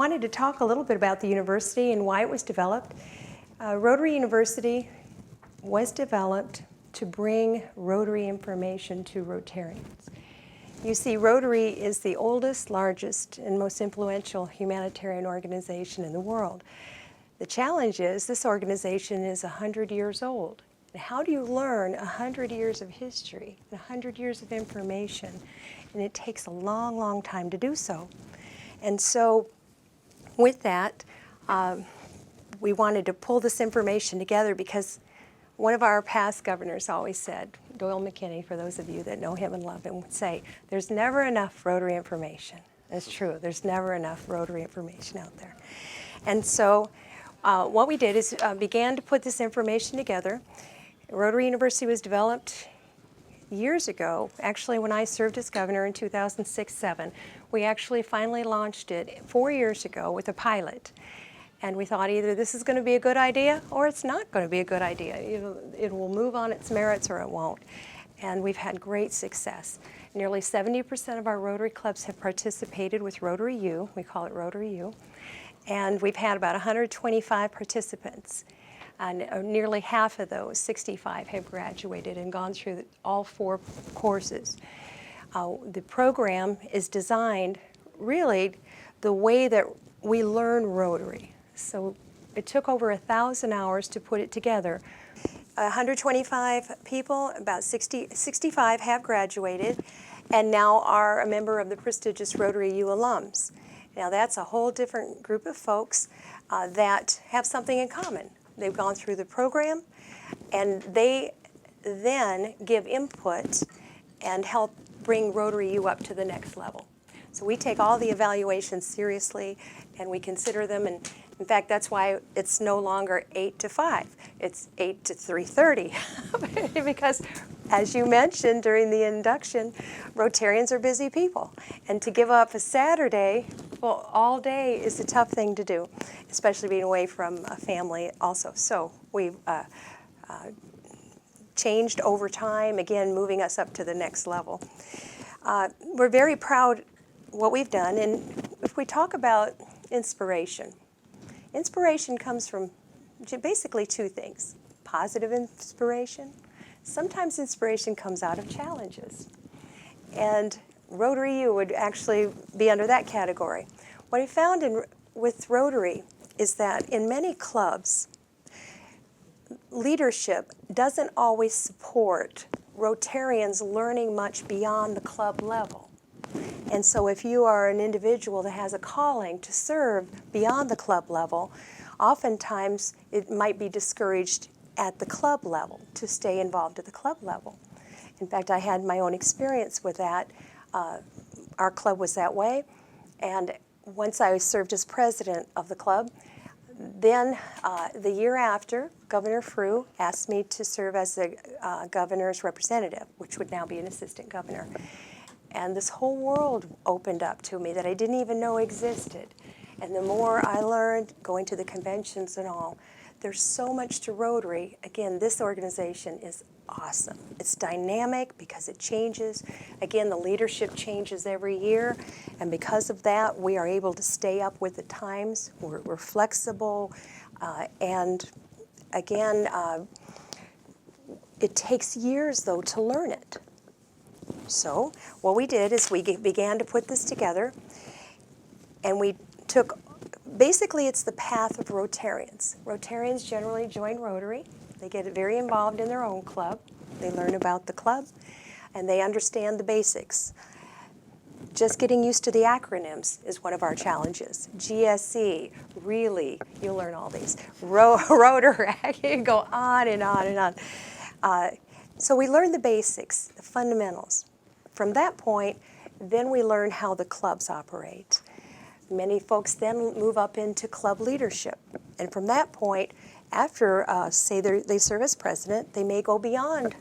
wanted to talk a little bit about the university and why it was developed. Rotary University was developed to bring Rotary information to Rotarians. You see, Rotary is the oldest, largest, and most influential humanitarian organization in the world. The challenge is this organization is 100 years old. And how do you learn 100 years of history, 100 years of information? And it takes a long, long time to do so. And so with that, we wanted to pull this information together because one of our past governors always said, Doyle McKinney, for those of you that know him and love him, would say, there's never enough Rotary information. That's true. There's never enough Rotary information out there. And so what we did is began to put this information together. Rotary University was developed years ago. Actually, when I served as governor in 2006-07, we actually finally launched it 4 years ago with a pilot. And we thought either this is going to be a good idea or it's not going to be a good idea. It will move on its merits or it won't. And we've had great success. Nearly 70% of our Rotary clubs have participated with Rotary U. We call it Rotary U. And we've had about 125 participants. And nearly half of those, 65, have graduated and gone through all 4 courses. The program is designed really the way that we learn Rotary. So it took over 1,000 hours to put it together. 125 people, about 65 have graduated, and now are a member of the prestigious Rotary U alums. Now that's a whole different group of folks that have something in common. They've gone through the program, and they then give input and help bring Rotary U up to the next level. So we take all the evaluations seriously, and we consider them, and in fact, that's why it's no longer 8 to 5. It's 8 to 3:30, because as you mentioned during the induction, Rotarians are busy people, and to give up a Saturday, well, all day is a tough thing to do, especially being away from a family also. So we've changed over time, again, moving us up to the next level. We're very proud what we've done, and if we talk about inspiration, inspiration comes from basically 2 things. Positive inspiration. Sometimes inspiration comes out of challenges. And Rotary U would actually be under that category. What I found with Rotary is that in many clubs, leadership doesn't always support Rotarians learning much beyond the club level. And so if you are an individual that has a calling to serve beyond the club level, oftentimes it might be discouraged at the club level to stay involved at the club level. In fact, I had my own experience with that. Our club was that way. And once I served as president of the club, then the year after, Governor Frew asked me to serve as the governor's representative, which would now be an assistant governor. And this whole world opened up to me that I didn't even know existed. And the more I learned, going to the conventions and all, there's so much to Rotary. Again, this organization is awesome. It's dynamic because it changes. Again, the leadership changes every year. And because of that, we are able to stay up with the times. We're flexible. And again, it takes years, though, to learn it. So what we did is we began to put this together, and we took, basically it's the path of Rotarians. Rotarians generally join Rotary. They get very involved in their own club. They learn about the club, and they understand the basics. Just getting used to the acronyms is one of our challenges. GSE, really, you'll learn all these. Rotaract, you can go on and on and on. So we learn the basics, the fundamentals. From that point, then we learn how the clubs operate. Many folks then move up into club leadership. And from that point, after, say they serve as president, they may go beyond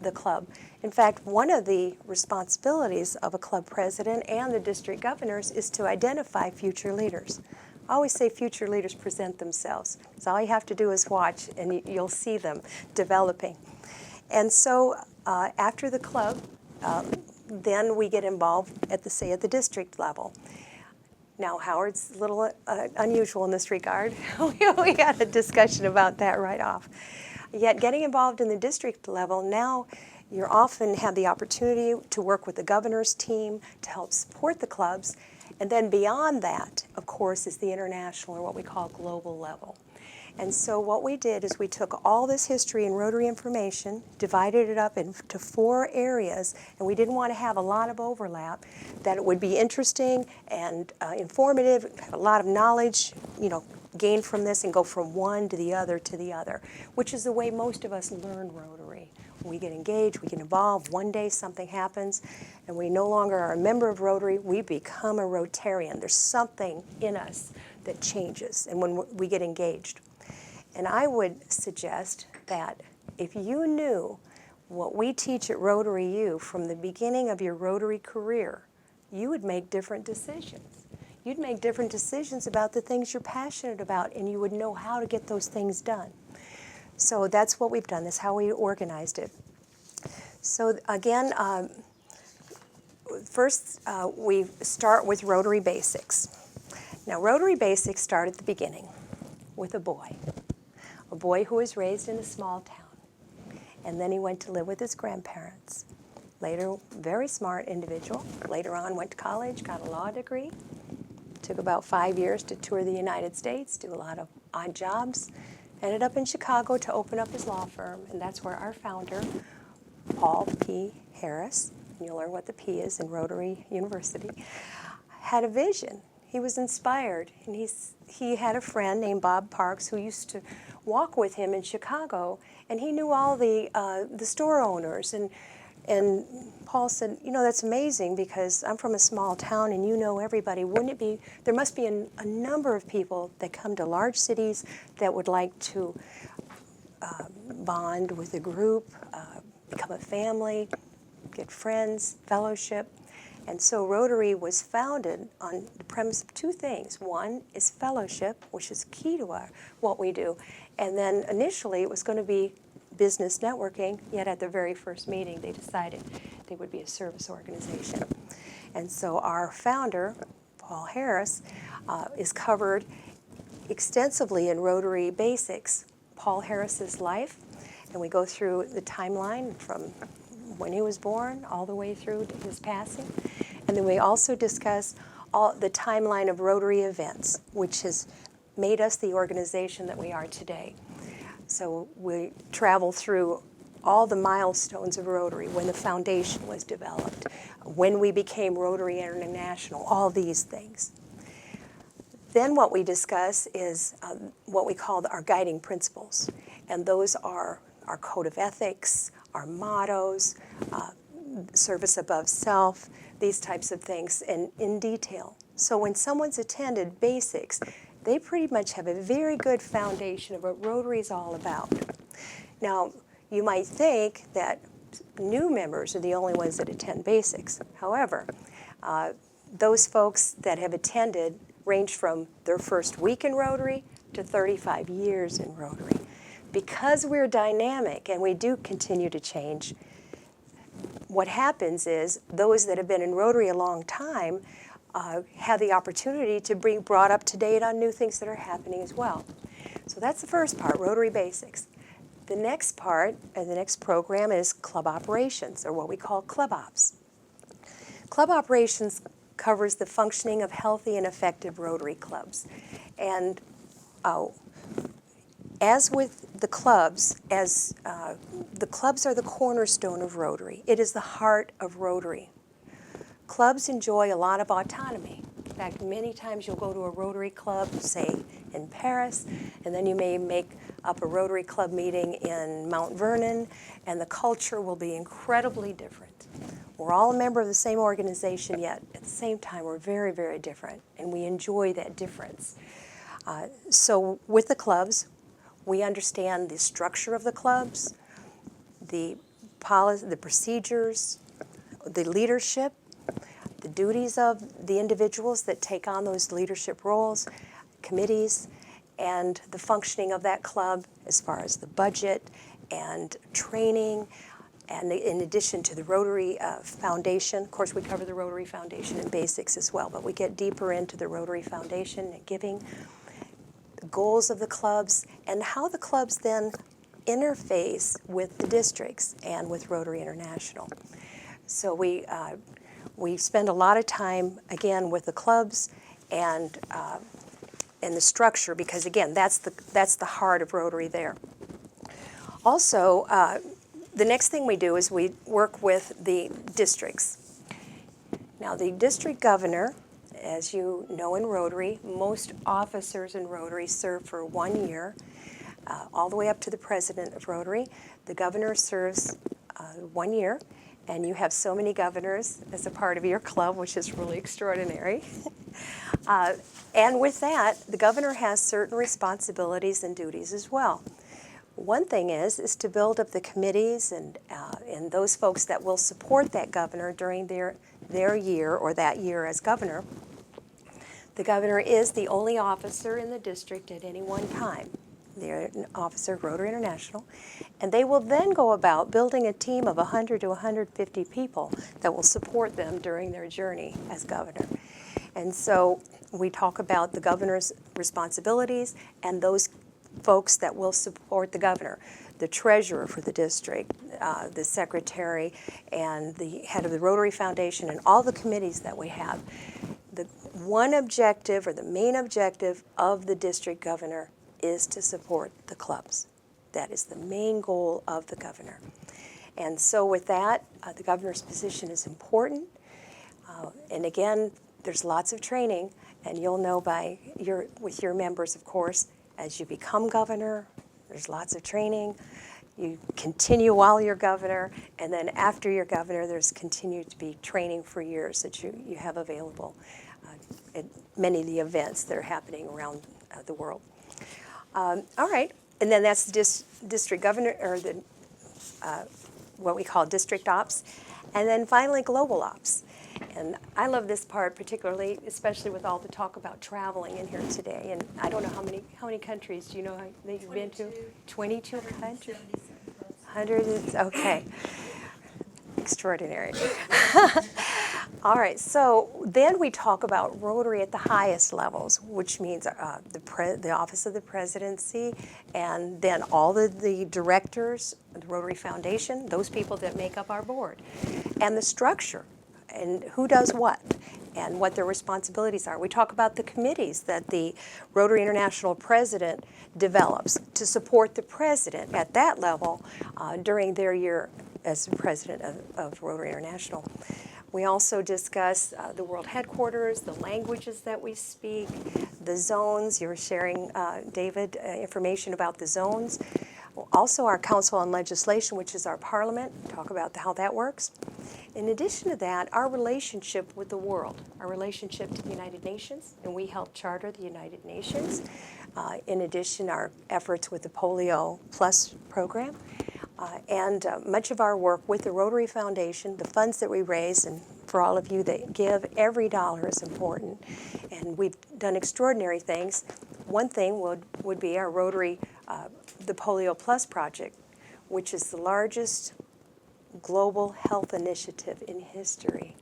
the club. In fact, one of the responsibilities of a club president and the district governors is to identify future leaders. I always say future leaders present themselves. So all you have to do is watch, and you'll see them developing. And so after the club, then we get involved at the district level. Now, Howard's a little unusual in this regard. We had a discussion about that right off. Yet getting involved in the district level, now you often have the opportunity to work with the governor's team to help support the clubs. And then beyond that, of course, is the international, or what we call global level. And so what we did is we took all this history and Rotary information, divided it up into 4 areas, and we didn't want to have a lot of overlap, that it would be interesting and informative, have a lot of knowledge, gain from this and go from one to the other, which is the way most of us learn Rotary. We get engaged, we get involved, one day something happens, and we no longer are a member of Rotary, we become a Rotarian. There's something in us that changes, and when we get engaged. And I would suggest that if you knew what we teach at Rotary U from the beginning of your Rotary career, you would make different decisions. You'd make different decisions about the things you're passionate about, and you would know how to get those things done. So that's what we've done. That's how we organized it. So again, first we start with Rotary Basics. Now, Rotary Basics start at the beginning with a boy who was raised in a small town. And then he went to live with his grandparents. Later, very smart individual. Later on, went to college, got a law degree. Took about 5 years to tour the United States, do a lot of odd jobs. Ended up in Chicago to open up his law firm, and that's where our founder, Paul P. Harris, and you'll learn what the P is in Rotary University, had a vision. He was inspired, and he had a friend named Bob Parks who used to walk with him in Chicago, and he knew all the store owners. And Paul said, that's amazing because I'm from a small town and you know everybody. Wouldn't it be, there must be a number of people that come to large cities that would like to bond with a group, become a family, get friends, fellowship. And so Rotary was founded on the premise of 2 things. One is fellowship, which is key to what we do. And then initially it was going to be business networking, yet at the very first meeting they decided they would be a service organization. And so our founder, Paul Harris, is covered extensively in Rotary Basics, Paul Harris's life, and we go through the timeline from when he was born all the way through to his passing. And then we also discuss the timeline of Rotary events, which has made us the organization that we are today. So we travel through all the milestones of Rotary, when the foundation was developed, when we became Rotary International, all these things. Then what we discuss is what we call our guiding principles. And those are our code of ethics, our mottos, service above self, these types of things, and in detail. So when someone's attended Basics, they pretty much have a very good foundation of what Rotary is all about. Now, you might think that new members are the only ones that attend Basics. However, those folks that have attended range from their first week in Rotary to 35 years in Rotary. Because we're dynamic and we do continue to change, what happens is those that have been in Rotary a long time have the opportunity to be brought up to date on new things that are happening as well. So that's the first part, Rotary Basics. The next part, and the next program, is Club Operations, or what we call Club Ops. Club Operations covers the functioning of healthy and effective Rotary clubs. And as with the clubs, the clubs are the cornerstone of Rotary. It is the heart of Rotary. Clubs enjoy a lot of autonomy. In fact, many times you'll go to a Rotary club, say in Paris, and then you may make up a Rotary club meeting in Mount Vernon, and the culture will be incredibly different. We're all a member of the same organization, yet at the same time we're very, very different, and we enjoy that difference. So with the clubs, we understand the structure of the clubs, the policy, the procedures, the leadership, the duties of the individuals that take on those leadership roles, committees, and the functioning of that club as far as the budget and training, And in addition to the Rotary Foundation, of course we cover the Rotary Foundation in basics as well, but we get deeper into the Rotary Foundation and giving, the goals of the clubs, and how the clubs then interface with the districts and with Rotary International. So we spend a lot of time, again, with the clubs and the structure, because again, that's the heart of Rotary there. Also, the next thing we do is we work with the districts. Now, the district governor, as you know in Rotary, most officers in Rotary serve for 1 year, all the way up to the president of Rotary. The governor serves 1 year, and you have so many governors as a part of your club, which is really extraordinary. And with that, the governor has certain responsibilities and duties as well. One thing is to build up the committees and those folks that will support that governor during their year or that year as governor. The governor is the only officer in the district at any one time. They're an officer of Rotary International, and they will then go about building a team of 100 to 150 people that will support them during their journey as governor. And so we talk about the governor's responsibilities and those folks that will support the governor, the treasurer for the district, the secretary, and the head of the Rotary Foundation, and all the committees that we have. The one objective, or the main objective of the district governor, is to support the clubs. That is the main goal of the governor. And so with that, the governor's position is important. And again, there's lots of training, and you'll know with your members, of course, as you become governor, there's lots of training. You continue while you're governor, and then after you're governor, there's continued to be training for years that you have available at many of the events that are happening around the world. All right, and then that's the district governor, or the what we call district ops, and then finally global ops. And I love this part particularly, especially with all the talk about traveling in here today. And I don't know how many countries do you know that you've been to? 22 countries. 100. Okay. Extraordinary. All right. So then we talk about Rotary at the highest levels, which means the Office of the Presidency, and then all the directors, the Rotary Foundation, those people that make up our board, and the structure, and who does what, and what their responsibilities are. We talk about the committees that the Rotary International president develops to support the president at that level during their year as the president of Rotary International. We also discuss the world headquarters, the languages that we speak, the zones. You were sharing, David, information about the zones. Also our Council on Legislation, which is our parliament, talk about how that works. In addition to that, our relationship with the world, our relationship to the United Nations, and we help charter the United Nations. In addition, our efforts with the Polio Plus program, and much of our work with the Rotary Foundation, the funds that we raise, and for all of you that give, every dollar is important. And we've done extraordinary things. One thing would be our Rotary, the Polio Plus project, which is the largest global health initiative in history,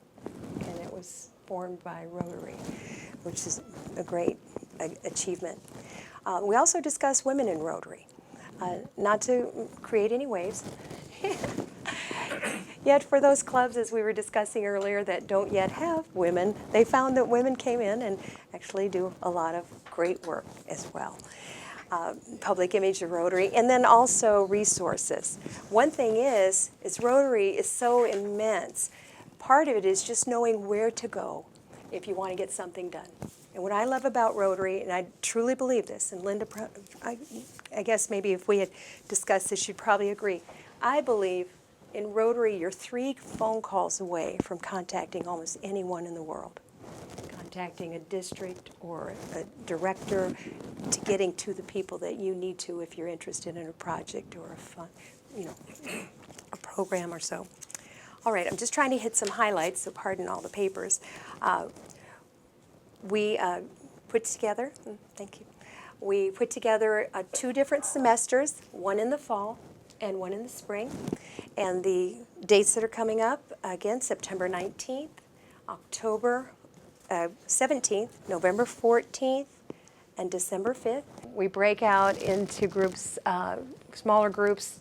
and it was formed by Rotary, which is a great achievement. We also discuss women in Rotary, not to create any waves. Yet for those clubs, as we were discussing earlier, that don't yet have women, they found that women came in and actually do a lot of great work as well. Public image of Rotary, and then also resources. One thing is Rotary is so immense. Part of it is just knowing where to go if you want to get something done. And what I love about Rotary, and I truly believe this, and Linda, I guess maybe if we had discussed this, you'd probably agree. I believe in Rotary, you're 3 phone calls away from contacting almost anyone in the world. Contacting a district or a director, to getting to the people that you need to if you're interested in a project or a fund, a program or so. All right, I'm just trying to hit some highlights, so pardon all the papers. We put together, thank you. We put together 2 different semesters, one in the fall and one in the spring. And the dates that are coming up, again, September 19th, October 17th, November 14th, and December 5th. We break out into groups, smaller groups,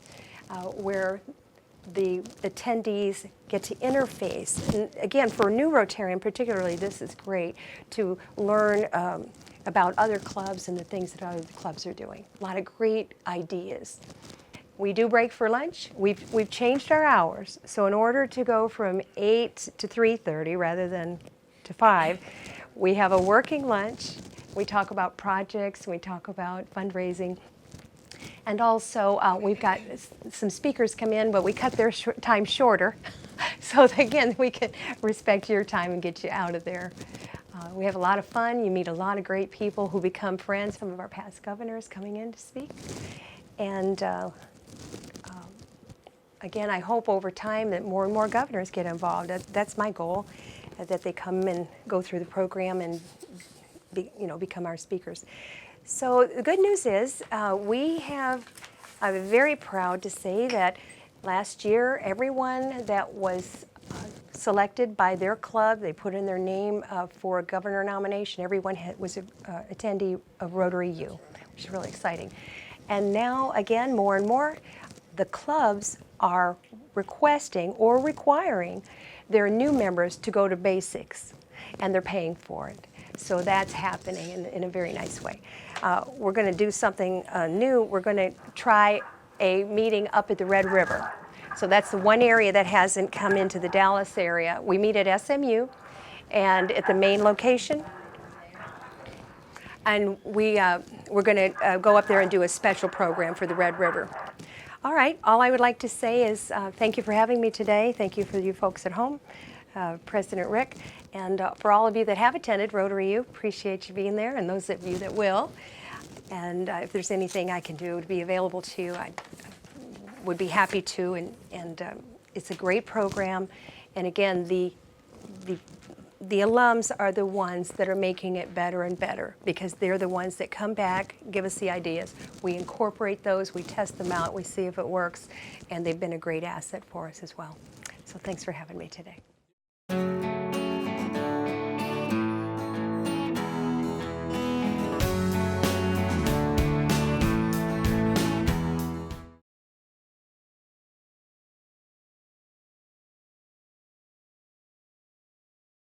where the attendees get to interface. And again, for a new Rotarian particularly, this is great to learn about other clubs and the things that other clubs are doing. A lot of great ideas. We do break for lunch. We've changed our hours. So in order to go from 8 to 3:30 rather than to 5, we have a working lunch. We talk about projects, we talk about fundraising. And also, we've got some speakers come in, but we cut their time shorter. So again, we can respect your time and get you out of there. We have a lot of fun. You meet a lot of great people who become friends. Some of our past governors coming in to speak. And again, I hope over time that more and more governors get involved. That's my goal, that they come and go through the program and become our speakers. So the good news is I'm very proud to say that last year everyone that was selected by their club, they put in their name for a governor nomination, everyone was an attendee of Rotary U, which is really exciting. And now again, more and more, the clubs are requesting or requiring their new members to go to basics, and they're paying for it. So that's happening in a very nice way. We're going to do something new. We're going to try a meeting up at the Red River. So that's the one area that hasn't come into the Dallas area. We meet at SMU and at the main location. And we're going to go up there and do a special program for the Red River. All right, all I would like to say is thank you for having me today. Thank you for you folks at home, President Rick, and for all of you that have attended Rotary U, appreciate you being there, and those of you that will. And if there's anything I can do to be available to you, I would be happy to. And it's a great program. And again, the alums are the ones that are making it better and better, because they're the ones that come back, give us the ideas. We incorporate those, we test them out, we see if it works, and they've been a great asset for us as well. So thanks for having me today.